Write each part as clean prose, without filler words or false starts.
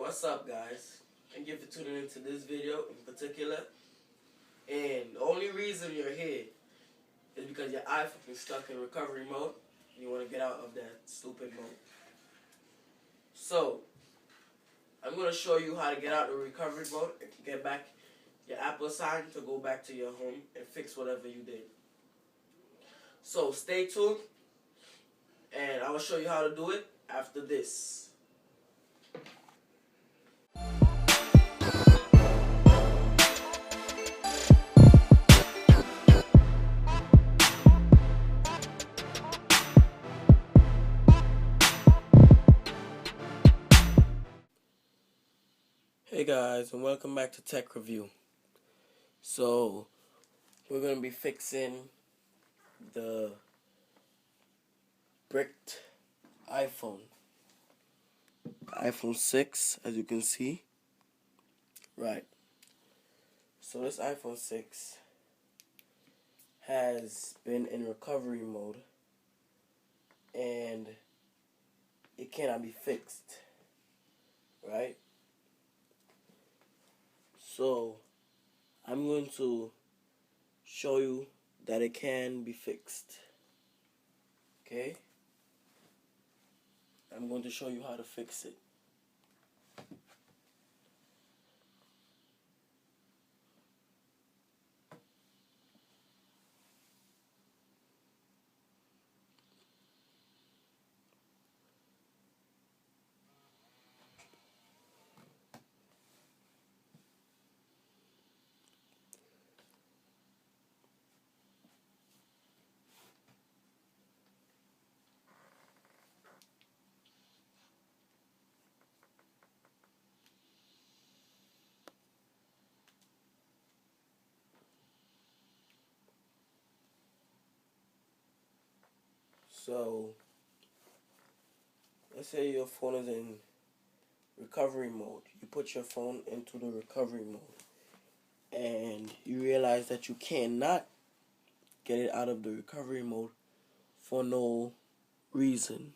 What's up, guys? Thank you for tuning into this video in particular. And the only reason you're here is because your iPhone is stuck in recovery mode and you want to get out of that stupid mode. So, I'm going to show you how to get out of recovery mode and get back your Apple sign to go back to your home and fix whatever you did. So, stay tuned and I will show you how to do it after this. Hey guys, and welcome back to Tech Review. So, we're going to be fixing the bricked iPhone 6, as you can see. Right. So this iPhone 6 has been in recovery mode and it cannot be fixed. Right? So, I'm going to show you that it can be fixed. Okay? I'm going to show you how to fix it. So, let's say your phone is in recovery mode. You put your phone into the recovery mode and you realize that you cannot get it out of the recovery mode for no reason.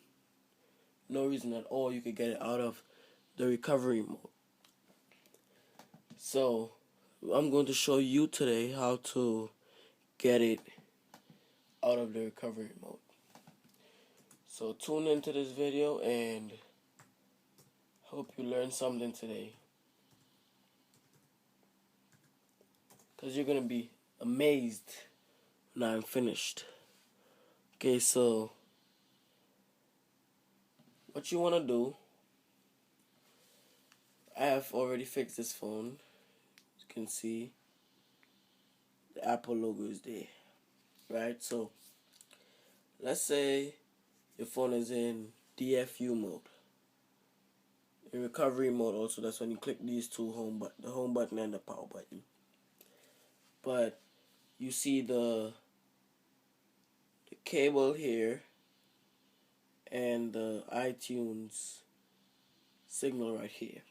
No reason at all you could get it out of the recovery mode. So, I'm going to show you today how to get it out of the recovery mode. So tune into this video and hope you learn something today, because you're going to be amazed when I'm finished. Okay, so what you want to do, I have already fixed this phone. As you can see, the Apple logo is there. Right, so let's say your phone is in DFU mode. In recovery mode also, that's when you click these two the home button and the power button. But you see the cable here and the iTunes signal right here.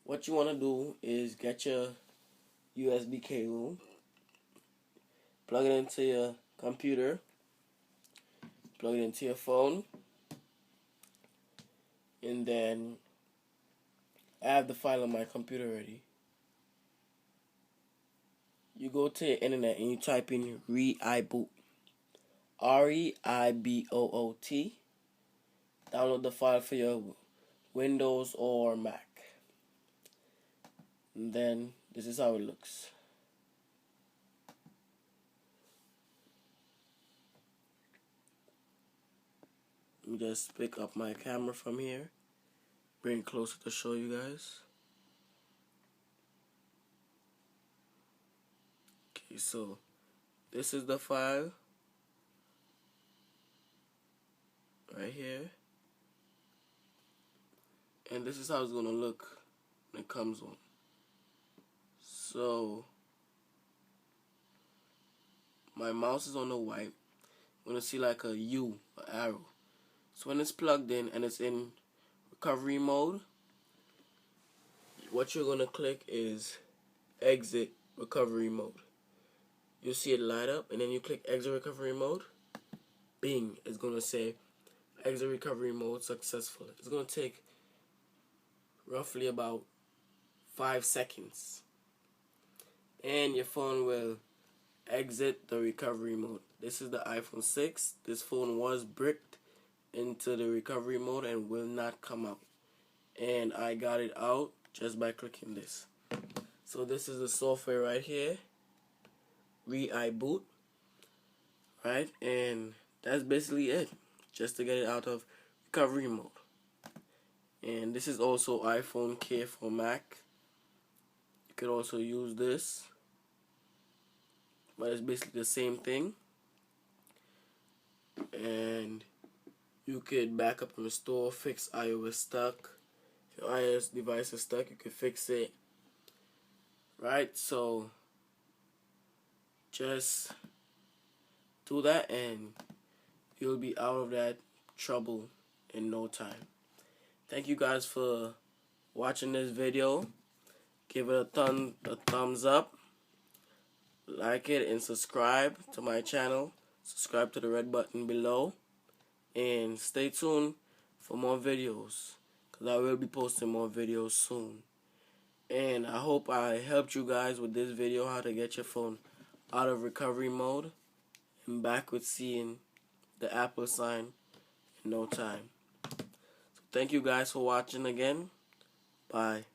What you want to do is get your USB cable, plug it into your computer, plug it into your phone, and then I have the file on my computer ready. You go to the internet and you type in reiboot, REIBOOT. Download the file for your Windows or Mac. And then this is how it looks. Let me just pick up my camera from here, bring it closer to show you guys. Okay, so this is the file right here, and this is how it's gonna look when it comes on. So my mouse is on the white. You're gonna see like a U, an arrow. So when it's plugged in and it's in recovery mode, what you're gonna click is exit recovery mode. You'll see it light up, and then you click exit recovery mode. Bing, it's gonna say exit recovery mode successful. It's gonna take roughly about 5 seconds, and your phone will exit the recovery mode. This is the iPhone 6. This phone was bricked into the recovery mode and will not come out. And I got it out just by clicking this. So this is the software right here, iBoot, right? And that's basically it, just to get it out of recovery mode. And this is also iPhone Care for Mac. You could also use this, but it's basically the same thing. And you could back up and restore, fix iOS stuck. If your iOS device is stuck, you could fix it. Right? So just do that and you'll be out of that trouble in no time. Thank you guys for watching this video. Give it a thumbs up, like it, and subscribe to my channel. Subscribe to the red button below, and stay tuned for more videos, because I will be posting more videos soon. And I hope I helped you guys with this video, how to get your phone out of recovery mode and back with seeing the Apple sign in no time. So thank you guys for watching again. Bye.